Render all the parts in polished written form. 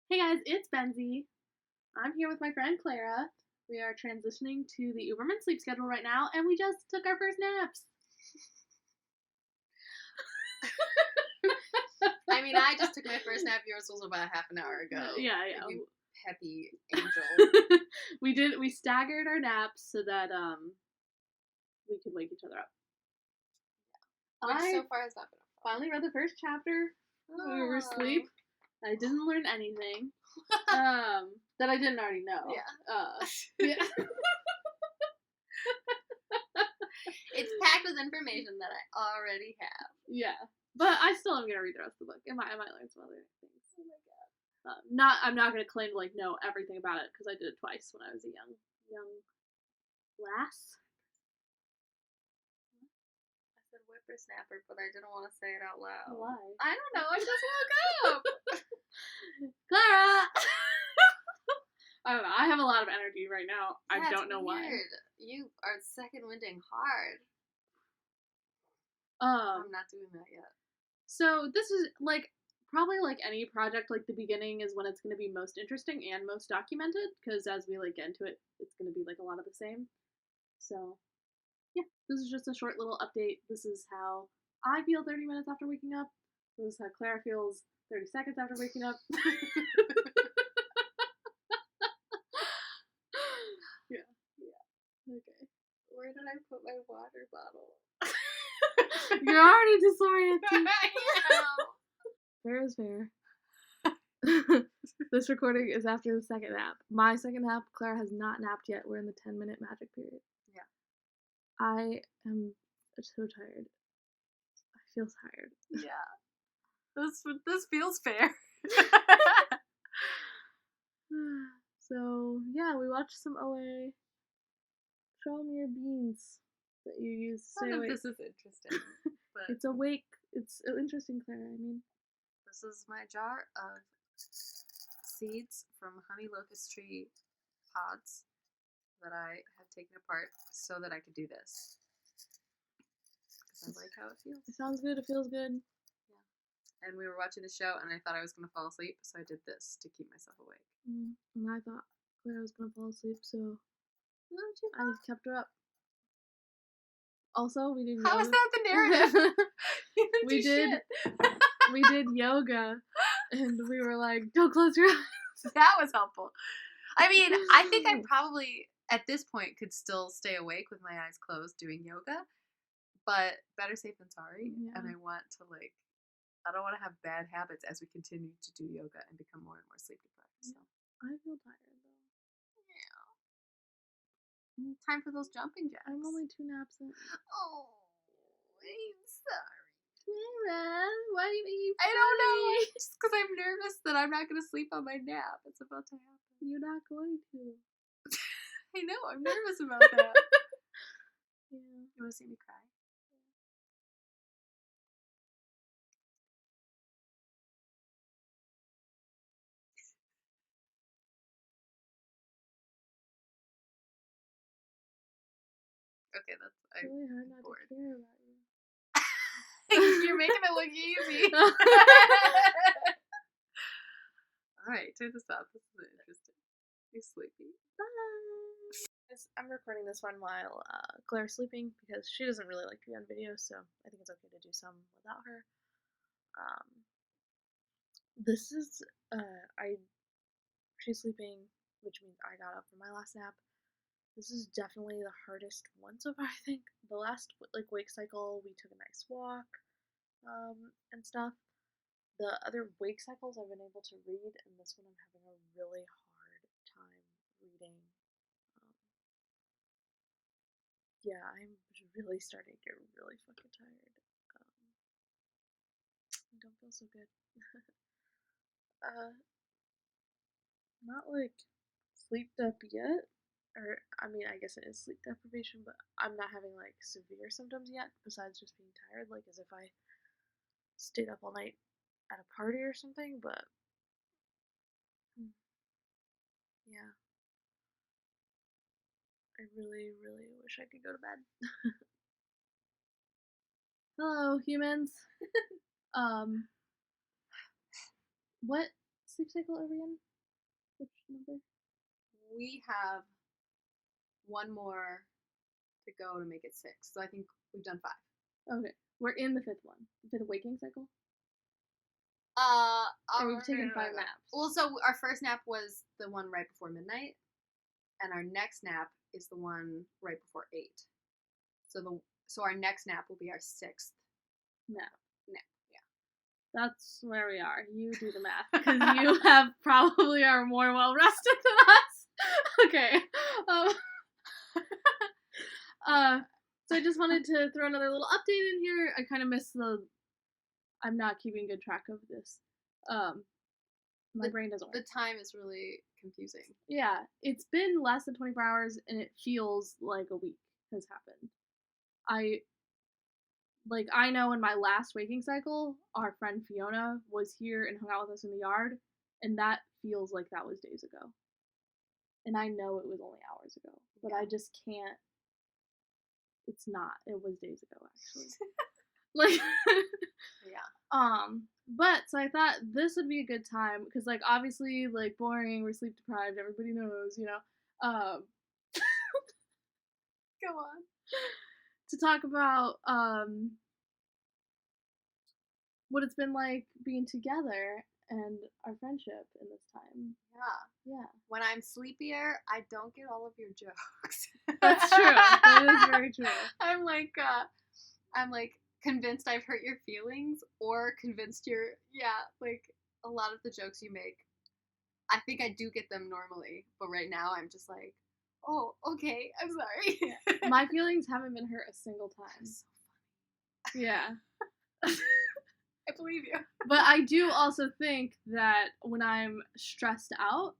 Hey guys, it's Benzie. I'm here with my friend Clara. We are transitioning to the Uberman Sleep Schedule right now, and we just took our first naps. I mean, I just took my first nap. Yours was about half an hour ago. Yeah. You peppy angel. We staggered our naps so that we could wake each other up. Which so far has not been a problem. Finally read the first chapter when we were Oh. asleep. I didn't learn anything that I didn't already know. Yeah. It's packed with information that I already have. Yeah. But I still am gonna read the rest of the book. I might learn some other things. Oh my god. I'm not gonna claim to know everything about it because I did it twice when I was a young lass. I said whippersnapper, but I didn't want to say it out loud. Why? I don't know. I just woke up. Clara. I don't know. I have a lot of energy right now. I don't know weird. why. You are second winding hard. Um. I'm not doing that yet. So this is probably like any project, like the beginning is when it's going to be most interesting and most documented, because as we get into it, it's going to be a lot of the same. So yeah, this is just a short little update. This is how I feel 30 minutes after waking up. This is how Clara feels 30 seconds after waking up. Yeah. Okay. Where did I put my water bottle? You're already disoriented. I know. Fair is fair. This recording is after the second nap. My second nap, Clara has not napped yet. We're in the 10-minute magic period. Yeah. I am so tired. I feel tired. Yeah. This feels fair. So, yeah, we watched some OA. Show me your beans that you use to stay None of awake. this is interesting. But It's awake. It's interesting, Clara. I mean, this is my jar of seeds from honey locust tree pods that I have taken apart so that I could do this. Because I like how it feels. it sounds good. It feels good. Yeah. And we were watching the show, and I thought I was going to fall asleep, so I did this to keep myself awake. And I thought Clara was going to fall asleep, so I kept her up. Also, we did yoga. How is that the narrative? We did yoga, and we were like, don't close your eyes. That was helpful. I mean, I think I probably, at this point, could still stay awake with my eyes closed doing yoga, but better safe than sorry. Yeah. And I want to, I don't want to have bad habits as we continue to do yoga and become more and more sleep deprived. So. I feel tired, though. Yeah. Time for those jumping jacks. I'm only 2 naps in. Oh, I'm sorry. Clara, why do you make me I don't know. Just because I'm nervous that I'm not going to sleep on my nap. It's about to happen. You're not going to. I know. I'm nervous about that. Yeah. You want to see me cry? Okay, that's. It's really hard not bored. to care about you. You're making it look easy. Alright, turn this off. This is interesting. You're sleepy. Bye. I'm recording this one while Claire's sleeping because she doesn't really like to be on video, so I think it's okay to do some without her. This is she's sleeping, which means I got up for my last nap. This is definitely the hardest one so far, I think. The last wake cycle, we took a nice walk, and stuff. The other wake cycles I've been able to read, and this one I'm having a really hard time reading. Yeah, I'm really starting to get really fucking tired. I don't feel so good. Not sleeped up yet. Or, I mean, I guess it is sleep deprivation, but I'm not having severe symptoms yet, besides just being tired, as if I stayed up all night at a party or something, but yeah. I really, really wish I could go to bed. Hello, humans. What sleep cycle are we in? Which number? We have one more to go to make it 6. So I think we've done 5. Okay. We're in the 5th one. The 5th waking cycle? Or we've taken 5 naps. Well, so our first nap was the one right before midnight, and our next nap is the one right before 8. So our next nap will be our 6th nap. Yeah. That's where we are. You do the math, because you have probably are more well rested than us. Okay. So I just wanted to throw another little update in here. I kind of missed I'm not keeping good track of this. My brain doesn't work. The time is really confusing. Yeah, it's been less than 24 hours, and it feels like a week has happened. I know in my last waking cycle, our friend Fiona was here and hung out with us in the yard, and that feels like that was days ago. And I know it was only hours ago, but I just can't. It's not. It was days ago, actually. Yeah. But so I thought this would be a good time because, obviously, boring. We're sleep deprived. Everybody knows, Go on. To talk about what it's been like being together and our friendship in this time. Yeah. When I'm sleepier, I don't get all of your jokes. That's true. That is very true. I'm convinced I've hurt your feelings, or convinced a lot of the jokes you make, I think I do get them normally, but right now I'm just like, oh, okay, I'm sorry. Yeah. My feelings haven't been hurt a single time. That's so funny. Yeah. I believe you. But I do also think that when I'm stressed out,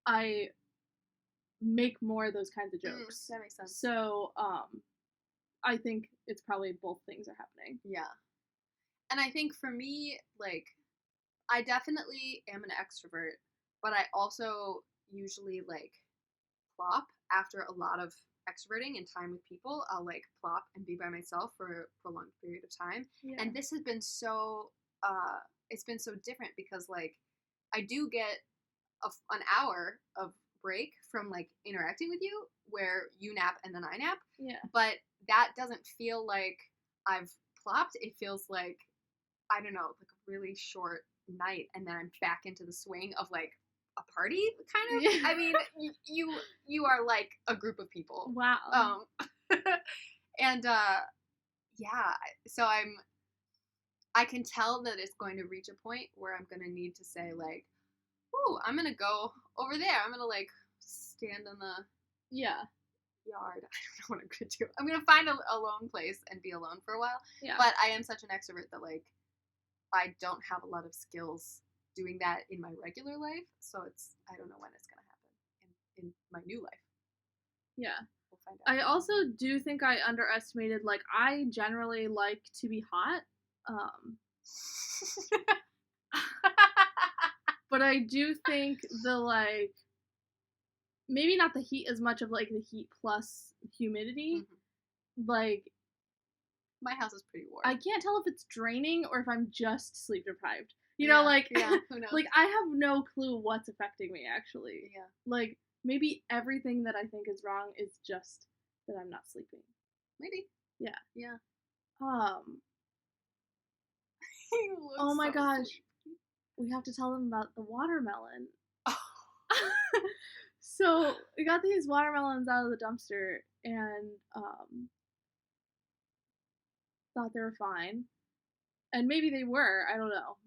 I make more of those kinds of jokes. That makes sense. So, I think it's probably both things are happening. Yeah. And I think for me, I definitely am an extrovert, but I also usually, plop after a lot of extroverting and time with people. I'll, plop and be by myself for a prolonged period of time. Yeah. And this has been so, it's been so different because, I do get an hour of break from, interacting with you where you nap and then I nap. Yeah. But that doesn't feel like I've plopped. It feels like, I don't know, a really short night, and then I'm back into the swing of, a party, kind of. Yeah. I mean, you are like a group of people. Wow. And, yeah, so I can tell that it's going to reach a point where I'm going to need to say, ooh, I'm going to go over there. I'm going to, stand in the yard. I don't know what I'm going to do. I'm going to find a lone place and be alone for a while. Yeah. But I am such an extrovert that, I don't have a lot of skills doing that in my regular life. So I don't know when it's going to happen in my new life. Yeah. We'll find out. I also do think I underestimated, I generally like to be hot. But I do think the, maybe not the heat as much of, the heat plus humidity. Mm-hmm. My house is pretty warm. I can't tell if it's draining or if I'm just sleep deprived. You yeah. know, yeah, who knows? I have no clue what's affecting me, actually. Yeah. Maybe everything that I think is wrong is just that I'm not sleeping. Maybe. Yeah. Yeah. Oh my gosh. We have to tell them about the watermelon. So, we got these watermelons out of the dumpster, and, thought they were fine. And maybe they were, I don't know.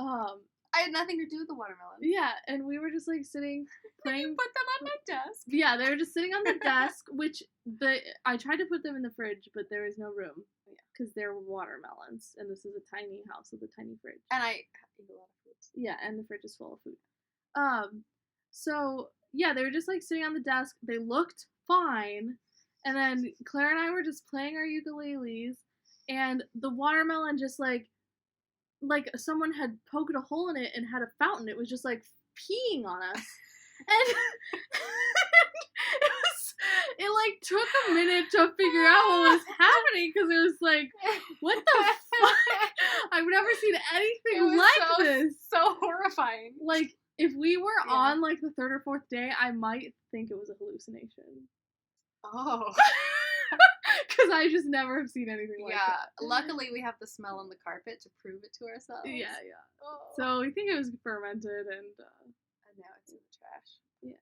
I had nothing to do with the watermelon. Yeah, and we were just sitting playing. You put them on my desk. Yeah, they were just sitting on the desk, which I tried to put them in the fridge, but there was no room. Because they're watermelons, and this is a tiny house with a tiny fridge. And I eat a lot of food. Yeah, and the fridge is full of food. So yeah, they were just sitting on the desk. They looked fine, and then Clara and I were just playing our ukuleles, and the watermelon just like someone had poked a hole in it and had a fountain. It was just peeing on us, and it took a minute to figure out what was happening because it was what the fuck? I've never seen anything like this. So horrifying. If we were Yeah. on, like, the third or fourth day, I might think it was a hallucination. Oh. Because I just never have seen anything like Yeah. that. Luckily, we have the smell on the carpet to prove it to ourselves. Yeah. Oh. So we think it was fermented, and now it's in the trash. yeah.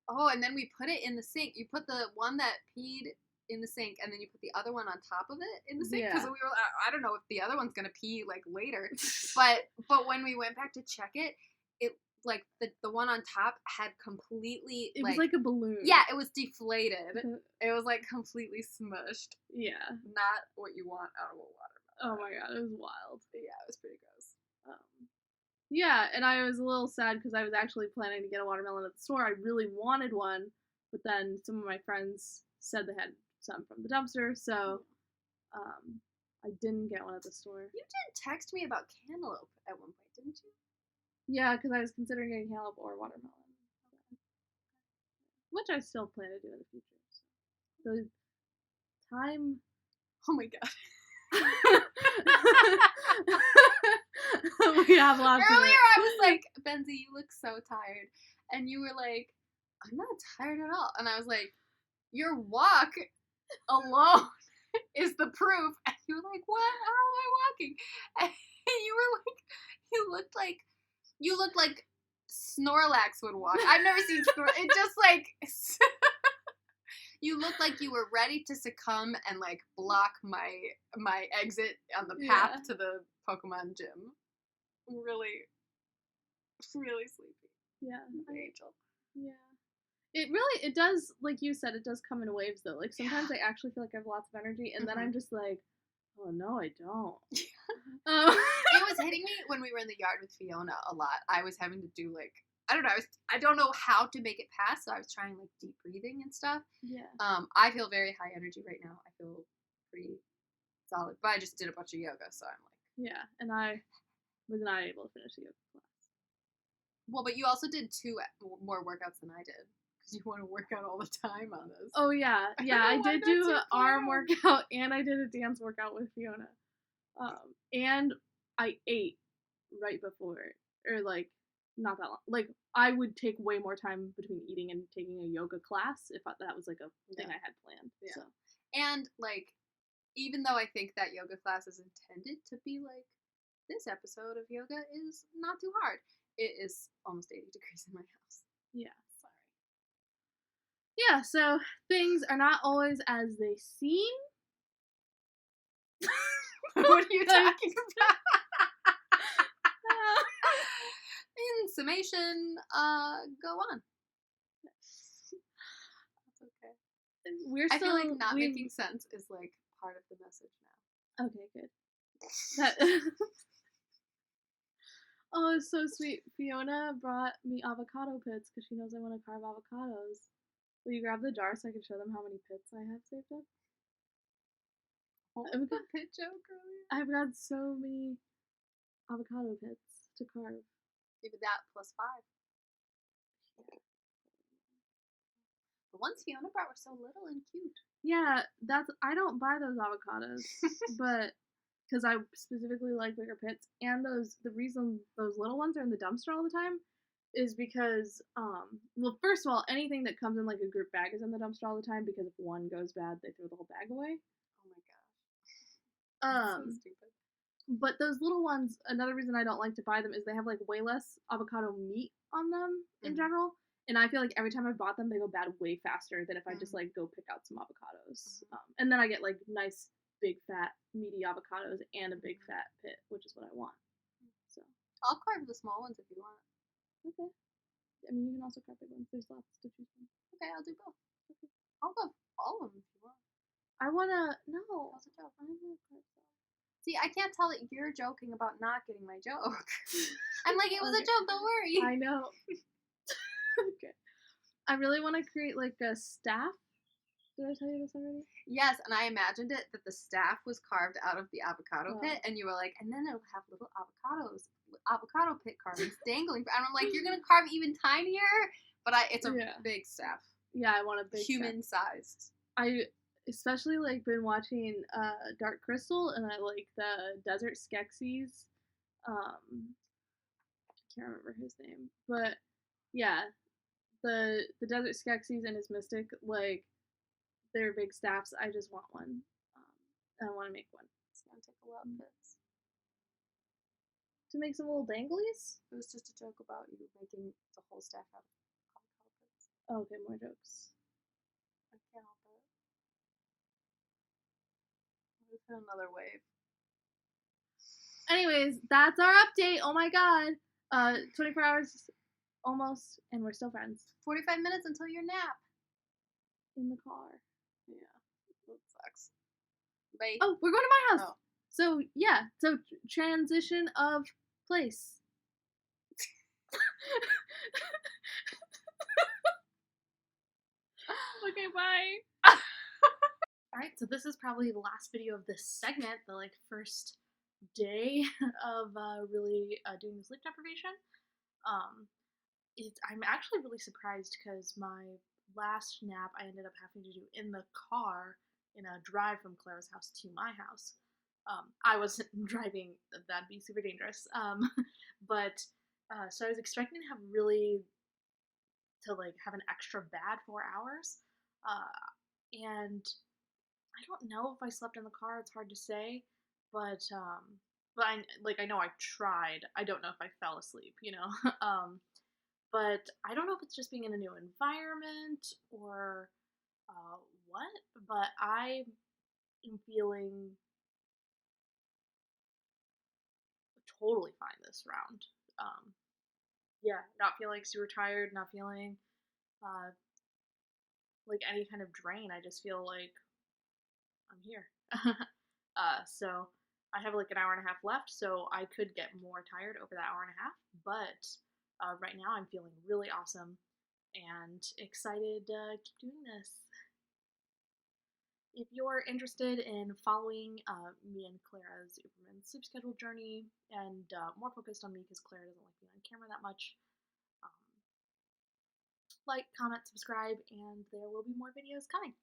Oh, and then we put it in the sink. You put the one that peed in the sink, and then you put the other one on top of it in the sink, because Yeah. we were, I don't know if the other one's gonna pee like later, but when we went back to check it, like the one on top had completely, It was like a balloon. yeah, it was deflated. It was like completely smushed. Yeah. Not what you want out of a watermelon. Oh my god, it was wild. Yeah, it was pretty gross. Yeah, and I was a little sad because I was actually planning to get a watermelon at the store. I really wanted one, but then some of my friends said they had some from the dumpster, so I didn't get one at the store. You did text me about cantaloupe at one point, didn't you? Yeah, because I was considering getting cantaloupe or watermelon, which I still plan to do in the future. So time. Oh my god. We have lots of Earlier, it. I was like, Benzie, you look so tired. And you were like, I'm not tired at all. And I was like, your walk alone is the proof. And you were like, what? How am I walking? And you were like, you looked like Snorlax would walk. I've never seen Snorlax. It just like, you looked like you were ready to succumb and like block my exit on the path to the Pokemon gym. Really, really sleepy. Yeah. Angel. Yeah. It does, like you said, it does come in waves though. Like sometimes I actually feel like I have lots of energy, and then I'm just like, oh no, I don't. It was hitting me when we were in the yard with Fiona a lot. I was having to do like, I don't know how to make it pass, so I was trying like deep breathing and stuff. Yeah. I feel very high energy right now. I feel pretty solid, but I just did a bunch of yoga, so I'm like, yeah, and I was not able to finish the yoga class. Well, but you also did 2 more workouts than I did, because you want to work out all the time on this. Oh yeah, I did do an arm workout, and I did a dance workout with Fiona, and I ate right before, or like not that long. Like I would take way more time between eating and taking a yoga class if that was like a thing I had planned. Yeah. So. And like, even though I think that yoga class is intended to be like, this episode of yoga is not too hard, it is almost 80 degrees in my house. Yeah. Sorry. Yeah, so things are not always as they seem. What are you talking about? In summation, go on. That's okay. I feel like not making sense is like part of the message now. Okay, good. Oh, it's so sweet. Fiona brought me avocado pits because she knows I want to carve avocados. Will you grab the jar so I can show them how many pits I have saved up? What was the pit joke earlier? I've got so many avocado pits to carve. Maybe that plus 5. Yeah. The ones Fiona brought were so little and cute. Yeah, I don't buy those avocados, but because I specifically like bigger pits, and the reason those little ones are in the dumpster all the time is because well, first of all, anything that comes in like a group bag is in the dumpster all the time, because if one goes bad, they throw the whole bag away. Oh my gosh. That's so stupid. But those little ones, another reason I don't like to buy them is they have like way less avocado meat on them in general. And I feel like every time I bought them, they go bad way faster than if I just like go pick out some avocados. And then I get like nice, big, fat, meaty avocados and a big fat pit, which is what I want. So I'll carve the small ones if you want. Okay. I mean, you can also carve big ones. There's lots to choose from. Okay, I'll do both. Okay. I'll go all of them if you want. I wanna no. That was a joke. I want to carve some. See, I can't tell that you're joking about not getting my joke. I'm like, it was a joke. Don't worry. I know. Okay. I really want to create like a staff. Did I tell you this already? Yes, and I imagined it that the staff was carved out of the avocado pit, and you were like, and then it'll have little avocado pit carvings dangling. And I'm like, you're gonna carve even tinier, but it's a big staff. Yeah, I want a big human sized. I especially like been watching Dark Crystal, and I like the Desert Skeksis. I can't remember his name, but yeah, the desert skeksis and his mystic, like they're big staffs. I just want one. I want to make one It's gonna take a lot of bits. to make some little danglies. It was just a joke about you making the whole staff out of avocado bits. Oh, okay, more jokes. I can't help it. We've hit another wave. Anyways, that's our update. Oh my god. 24 hours almost, and we're still friends 45 minutes until your nap. in the car. Yeah, that sucks. Bye. Oh, we're going to my house. Oh. So yeah, so transition of place. Okay, bye. All right, so this is probably the last video of this segment, the like first day of really doing the sleep deprivation. I'm actually really surprised because my last nap I ended up having to do in the car in a drive from Clara's house to my house. I wasn't driving; that'd be super dangerous. But so I was expecting to have really to like have an extra bad 4 hours, and I don't know if I slept in the car. It's hard to say, but I know I tried. I don't know if I fell asleep, you know. But I don't know if it's just being in a new environment or what. But I am feeling totally fine this round. Yeah, not feeling super tired. Not feeling uh, like any kind of drain. I just feel like I'm here. So I have like an hour and a half left, so I could get more tired over that hour and a half. But right now, I'm feeling really awesome and excited to keep doing this. If you're interested in following me and Clara's Uberman Sleep Schedule journey and more focused on me because Clara doesn't like being on camera that much, um, like, comment, subscribe, and there will be more videos coming.